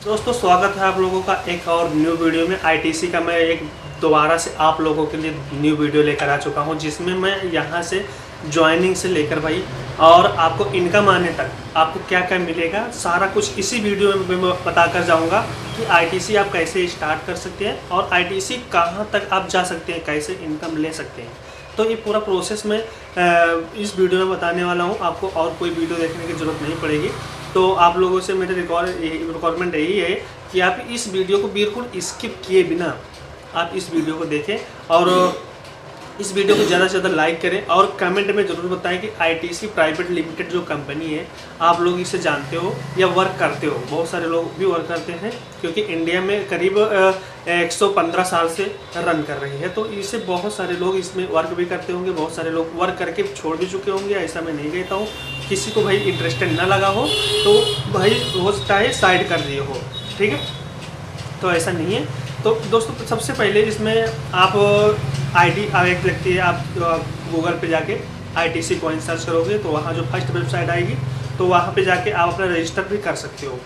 दोस्तों स्वागत है आप लोगों का एक और न्यू वीडियो में। आईटीसी का मैं एक दोबारा से आप लोगों के लिए न्यू वीडियो लेकर आ चुका हूं, जिसमें मैं यहां से ज्वाइनिंग से लेकर भाई और आपको इनकम आने तक आपको क्या क्या मिलेगा सारा कुछ इसी वीडियो में मैं बताकर जाऊंगा कि आईटीसी आप कैसे स्टार्ट कर सकते हैं और आईटीसी कहां तक आप जा सकते हैं, कैसे इनकम ले सकते हैं। तो ये पूरा प्रोसेस मैं इस वीडियो में बताने वाला हूँ। आपको और कोई वीडियो देखने की ज़रूरत नहीं पड़ेगी। तो आप लोगों से मेरे रिक्वायरमेंट यही है कि आप इस वीडियो को बिल्कुल स्किप किए बिना आप इस वीडियो को देखें और इस वीडियो को ज़्यादा से ज़्यादा लाइक करें और कमेंट में ज़रूर बताएं कि आईटीसी प्राइवेट लिमिटेड जो कंपनी है आप लोग इसे जानते हो या वर्क करते हो। बहुत सारे लोग भी वर्क करते हैं क्योंकि इंडिया में करीब 115 साल से रन कर रही है, तो इसे बहुत सारे लोग इसमें वर्क भी करते होंगे। बहुत सारे लोग वर्क करके छोड़ भी चुके होंगे, ऐसा मैं नहीं कहता हूँ। किसी को भाई इंटरेस्टेड ना लगा हो तो भाई हो सकता है साइड कर दिए हो, ठीक है, तो ऐसा नहीं है। तो दोस्तों सबसे पहले इसमें आप आईडी एक लगती है, आप गूगल पे जाके आईटीसी कॉइन सर्च करोगे तो वहाँ जो फर्स्ट वेबसाइट आएगी तो वहाँ पे जाके आप अपना रजिस्टर भी कर सकते हो।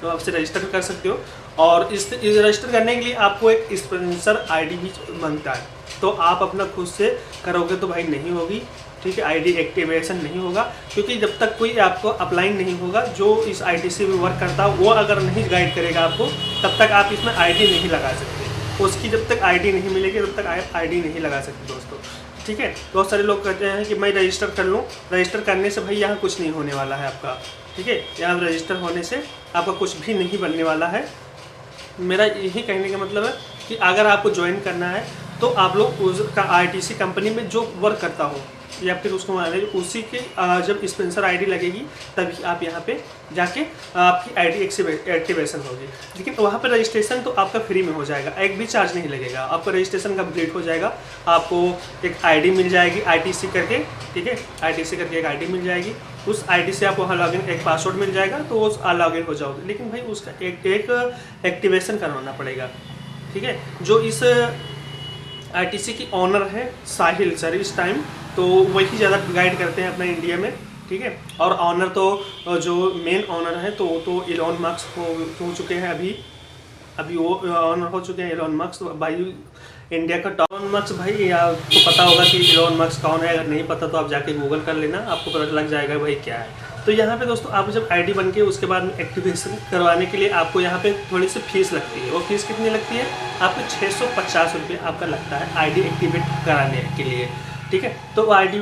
तो आपसे रजिस्टर भी कर सकते हो और इस रजिस्टर करने के लिए आपको एक स्पॉन्सर आईडी भी बनता है, तो आप अपना खुद से करोगे तो भाई नहीं होगी, ठीक है। आईडी एक्टिवेशन नहीं होगा क्योंकि जब तक कोई आपको अपलाइन नहीं होगा जो इस आईटीसी में वर्क करता है वो अगर नहीं गाइड करेगा आपको तब तक आप इसमें आईडी नहीं लगा सकते। उसकी जब तक आईडी नहीं मिलेगी तब तक आप आईडी नहीं लगा सकते दोस्तों, ठीक है। बहुत सारे लोग कहते हैं कि मैं रजिस्टर कर लूँ। रजिस्टर करने से भाई यहाँ कुछ नहीं होने वाला है आपका, ठीक है। यहाँ रजिस्टर होने से आपका कुछ भी नहीं बनने वाला है। मेरा यही कहने का मतलब है कि अगर आपको ज्वाइन करना है तो आप लोग उसका आईटीसी कंपनी में जो वर्क करता हो या फिर उसको माने उसी के जब स्पॉन्सर आईडी लगेगी तभी आप यहाँ पे जाके आपकी आईडी एक्टिवेशन होगी। लेकिन वहाँ पे रजिस्ट्रेशन तो आपका फ्री में हो जाएगा, एक भी चार्ज नहीं लगेगा। आपका रजिस्ट्रेशन कंप्लीट हो जाएगा, आपको एक आईडी मिल जाएगी आईटीसी करके, ठीक है। आईटीसी करके एक आईडी मिल जाएगी, उस आईडी से आप वहाँ लॉगिन, एक पासवर्ड मिल जाएगा तो वो लॉगिन हो जाओगे। लेकिन भाई उसका एक एक्टिवेशन करवाना पड़ेगा, ठीक है। जो इस आईटीसी की ऑनर है साहिल सर इस टाइम, तो वही ज़्यादा गाइड करते हैं अपना इंडिया में, ठीक है। और ऑनर तो जो मेन ऑनर है तो इलॉन मस्क हो चुके हैं, अभी वो ऑनर हो चुके हैं इलॉन मस्क भाई, इंडिया का टॉप। इलॉन मस्क भाई आपको पता होगा कि इलॉन मस्क कौन है, अगर नहीं पता तो आप जाके गूगल कर लेना, आपको पता लग जाएगा भाई क्या है। तो यहाँ पे दोस्तों आप जब आईडी बन के उसके बाद में एक्टिवेशन करवाने के लिए आपको यहाँ पे थोड़ी सी फीस लगती है। वो फीस कितनी लगती है? आपको 650 रुपये आपका लगता है आईडी एक्टिवेट कराने के लिए, ठीक है। तो आईडी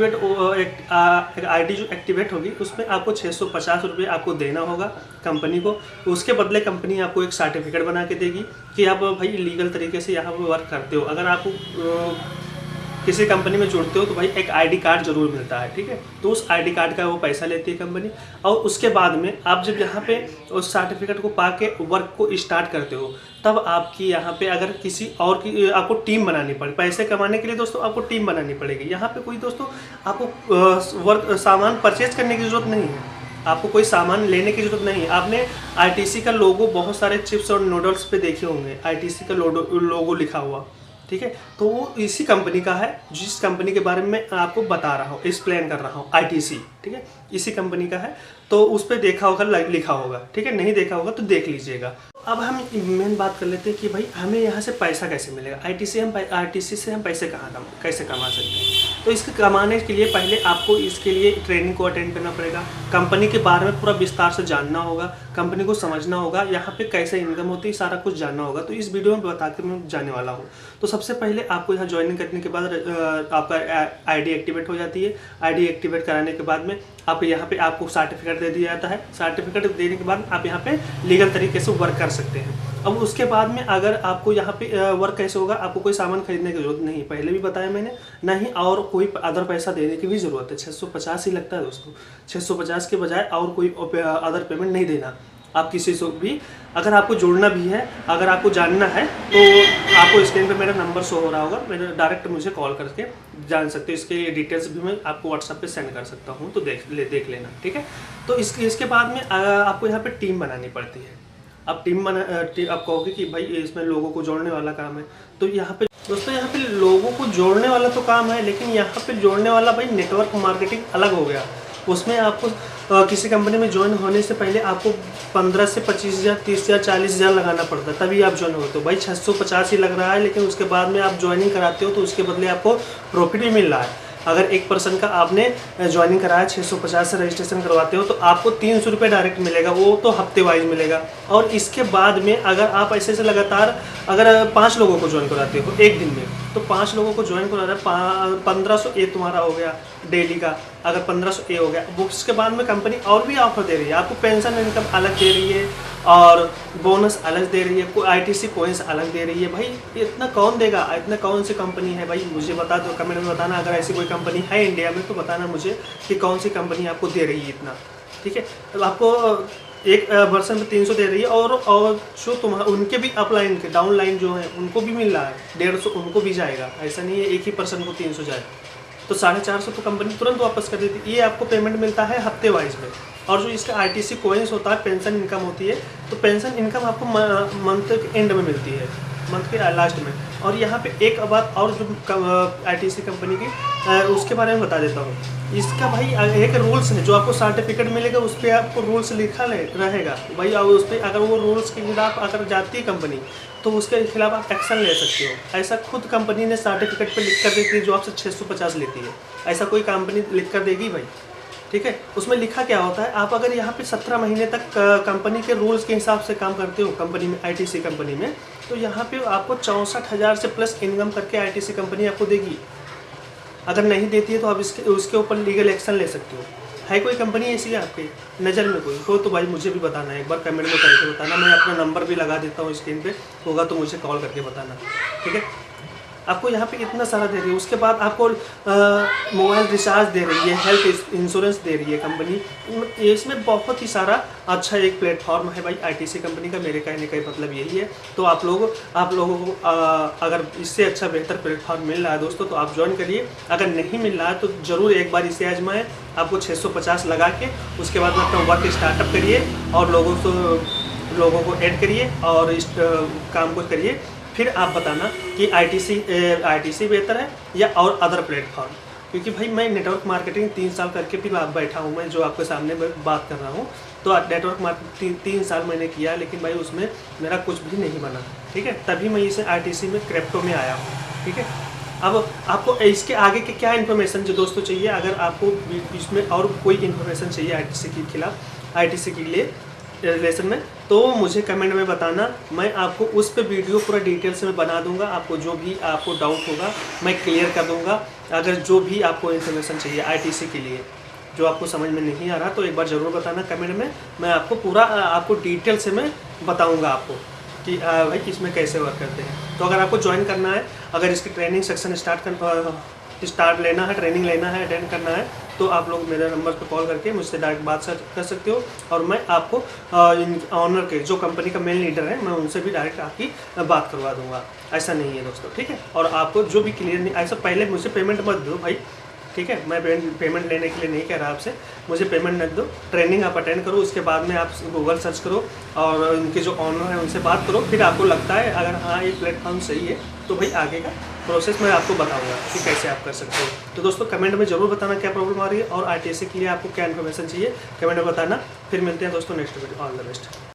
जो एक्टिवेट होगी उसमें आपको 650 रुपये आपको देना होगा कंपनी को। उसके बदले कंपनी आपको एक सर्टिफिकेट बना के देगी कि आप भाई लीगल तरीके से यहाँ पर वर्क करते हो। अगर आपको किसी कंपनी में जुड़ते हो तो भाई एक आईडी कार्ड जरूर मिलता है, ठीक है। तो उस आईडी कार्ड का वो पैसा लेती है कंपनी और उसके बाद में आप जब यहाँ पे उस सर्टिफिकेट को पा के वर्क को स्टार्ट करते हो तब आपकी यहाँ पे अगर किसी और की आपको टीम बनानी पड़े। पैसे कमाने के लिए दोस्तों आपको टीम बनानी पड़ेगी। यहाँ पे कोई दोस्तों आपको सामान परचेज करने की ज़रूरत नहीं है, आपको कोई सामान लेने की ज़रूरत नहीं है। आपने आईटीसी का लोगो बहुत सारे चिप्स और नूडल्स पे देखे होंगे, आईटीसी का लोगो लिखा हुआ, ठीक है। तो वो इसी कंपनी का है, जिस कंपनी के बारे में मैं आपको बता रहा हूँ, एक्सप्लेन कर रहा हूँ, आईटीसी, ठीक है, इसी कंपनी का है। तो उस पर देखा होगा, लिखा होगा, ठीक है। नहीं देखा होगा तो देख लीजिएगा। अब हम मेन बात कर लेते हैं कि भाई हमें यहाँ से पैसा कैसे मिलेगा। आईटीसी से हम पैसे कैसे कमा सकते हैं। तो इसके कमाने के लिए पहले आपको इसके लिए ट्रेनिंग को अटेंड करना पड़ेगा, कंपनी के बारे में पूरा विस्तार से जानना होगा, कंपनी को समझना होगा, यहाँ पे कैसे इनकम होती है सारा कुछ जानना होगा। तो इस वीडियो में बता के मैं जाने वाला हूँ। तो सबसे पहले आपको यहाँ ज्वाइनिंग करने के बाद आपका आईडी एक्टिवेट हो जाती है। आईडी एक्टिवेट कराने के बाद में आप यहाँ पे आपको सर्टिफिकेट दे दिया जाता है। सर्टिफिकेट देने के बाद आप यहाँ पे लीगल तरीके से वर्क कर सकते हैं। अब उसके बाद में अगर आपको यहाँ पे वर्क कैसे होगा, आपको कोई सामान खरीदने की जरूरत नहीं, पहले भी बताया मैंने, ना ही और कोई अदर पैसा देने की भी ज़रूरत है। 650 ही लगता है दोस्तों, 650 के बजाय और कोई अदर पेमेंट नहीं देना आप किसी से भी। अगर आपको जुड़ना भी है, अगर आपको जानना है तो आपको स्क्रीन पे मेरा नंबर शो हो रहा होगा, मेरे डायरेक्ट मुझे कॉल करके जान सकते हो। इसके डिटेल्स भी मैं आपको व्हाट्सएप पे सेंड कर सकता हूँ, तो देख लेना, ठीक है। तो इसके बाद में आपको यहाँ पे टीम बनानी पड़ती है। अब आप कहोगे कि भाई इसमें लोगों को जोड़ने वाला काम है, तो यहाँ पे दोस्तों यहाँ पे लोगों को जोड़ने वाला तो काम है, लेकिन यहाँ पे जोड़ने वाला भाई नेटवर्क मार्केटिंग अलग हो गया। उसमें आपको किसी कंपनी में ज्वाइन होने से पहले आपको 15 से 25,000, 30,000, 40,000 लगाना पड़ता है, तभी आप ज्वाइन होते हो। भाई 650 ही लग रहा है, लेकिन उसके बाद में आप ज्वाइनिंग कराते हो तो उसके बदले आपको प्रॉफिट भी मिल रहा है। अगर एक पर्सन का आपने ज्वाइनिंग कराया 650 से रजिस्ट्रेशन करवाते हो तो आपको 300 रुपये डायरेक्ट मिलेगा, वो तो हफ्ते वाइज मिलेगा। और इसके बाद में अगर आप ऐसे से लगातार अगर 5 लोगों को ज्वाइन कराते हो एक दिन में, तो 5 लोगों को ज्वाइन करा रहा है, 1500 ए तुम्हारा हो गया डेली का। अगर 1500 ए हो गया, बुक्स के बाद में कंपनी और भी ऑफर दे रही है आपको, पेंशन इनकम अलग दे रही है और बोनस अलग दे रही है, कोई ITC कोइंस अलग दे रही है। भाई इतना कौन देगा, इतना कौन सी कंपनी है भाई, मुझे बता दो, कमेंट में बताना। अगर ऐसी कोई कंपनी है इंडिया में तो बताना मुझे कि कौन सी कंपनी आपको दे रही है इतना, ठीक है। तो आपको एक वर्षन में 300 दे रही है, और जो तुम्हारा उनके भी अपलाइन के डाउनलाइन जो है उनको भी मिल रहा है, 150 उनको भी जाएगा। ऐसा नहीं है एक ही पर्सन को 300 जाए, तो 450 तो कंपनी तुरंत वापस कर देती है। ये आपको पेमेंट मिलता है हफ्ते वाइज में। और जो इसका ITC कोइंस होता है, पेंशन इनकम होती है, तो पेंशन इनकम आपको मंथ के एंड में मिलती है, मंथ के लास्ट में। और यहाँ पे एक बात और जो ITC कंपनी की उसके बारे में बता देता हूँ। इसका भाई एक रूल्स है, जो आपको सर्टिफिकेट मिलेगा उस पर आपको रूल्स लिखा रहेगा भाई, और उस पर अगर वो रूल्स के खिलाफ अगर जाती है कंपनी तो उसके खिलाफ आप एक्शन ले सकते हो। ऐसा खुद कंपनी ने सर्टिफिकेट पे लिख कर देती है, जो आपसे 650 लेती है, ऐसा कोई कंपनी लिख कर देगी भाई, ठीक है। उसमें लिखा क्या होता है, आप अगर यहाँ पे 17 महीने तक कंपनी के रूल्स के हिसाब से काम करते हो कंपनी में, ITC कंपनी में, तो यहाँ पे आपको 64,000 से प्लस इनकम करके ITC कंपनी आपको देगी। अगर नहीं देती है तो आप उसके ऊपर लीगल एक्शन ले सकते हो। है कोई कंपनी ऐसी है आपकी नज़र में कोई हो तो भाई मुझे भी बताना है, एक बार कमेंट में करके बताना। मैं अपना नंबर भी लगा देता हूँ स्क्रीन पे, होगा तो मुझे कॉल करके बताना, ठीक है। आपको यहाँ पे इतना सारा दे रही है, उसके बाद आपको मोबाइल रिचार्ज दे रही है, हेल्थ इंश्योरेंस दे रही है कंपनी। इसमें बहुत ही सारा अच्छा एक प्लेटफॉर्म है भाई ITC कंपनी का, मेरे कहने का मतलब यही है। तो आप लोगों को अगर इससे अच्छा बेहतर प्लेटफॉर्म मिल रहा है दोस्तों तो आप ज्वाइन करिए। अगर नहीं मिल रहा है तो ज़रूर एक बार इसे आजमाएं। आपको 650 लगा के उसके बाद में अपना वर्क स्टार्टअप करिए और लोगों को ऐड करिए और इस काम को करिए। फिर आप बताना कि ITC बेहतर है या और अदर प्लेटफॉर्म। क्योंकि भाई मैं नेटवर्क मार्केटिंग 3 साल करके भी बैठा हूँ, मैं जो आपके सामने बात कर रहा हूँ, तो नेटवर्क मार्केटिंग 3 साल मैंने किया, लेकिन भाई उसमें मेरा कुछ भी नहीं बना, ठीक है। तभी मैं इसे ITC में क्रिप्टो में आया हूँ, ठीक है। अब आपको इसके आगे के क्या इन्फॉर्मेशन जो दोस्तों चाहिए, अगर आपको इसमें और कोई इन्फॉर्मेशन चाहिए ITC के खिलाफ, ITC के लिए रिलेशन में, तो मुझे कमेंट में बताना। मैं आपको उस पे वीडियो पूरा डिटेल से मैं बना दूंगा। आपको जो भी आपको डाउट होगा मैं क्लियर कर दूंगा। अगर जो भी आपको इन्फॉर्मेशन चाहिए ITC के लिए जो आपको समझ में नहीं आ रहा तो एक बार ज़रूर बताना कमेंट में। मैं आपको पूरा आपको डिटेल से मैं बताऊँगा आपको कि भाई इसमें कैसे वर्क करते हैं। तो अगर आपको ज्वाइन करना है, अगर इसकी ट्रेनिंग सेक्शन स्टार्ट लेना है, ट्रेनिंग लेना है, अटेंड करना है, तो आप लोग मेरे नंबर पर कॉल करके मुझसे डायरेक्ट बात कर सकते हो। और मैं आपको ऑनर के जो कंपनी का मेन लीडर है, मैं उनसे भी डायरेक्ट आपकी बात करवा दूंगा। ऐसा नहीं है दोस्तों, ठीक है। और आपको जो भी क्लियर नहीं, ऐसा पहले मुझे पेमेंट मत दो भाई, ठीक है। मैं पेमेंट लेने के लिए नहीं कह रहा आपसे, मुझे पेमेंट मत दो। ट्रेनिंग आप अटेंड करो, उसके बाद में आप गूगल सर्च करो और उनके जो ऑनर हैं उनसे बात करो। फिर आपको लगता है अगर हाँ ये प्लेटफॉर्म सही है तो भाई आगे का प्रोसेस मैं आपको बताऊंगा कि कैसे आप कर सकते हो। तो दोस्तों कमेंट में ज़रूर बताना क्या प्रॉब्लम आ रही है और ITC के लिए आपको क्या इन्फॉर्मेशन चाहिए, कमेंट में बताना। फिर मिलते हैं दोस्तों next video. All the best.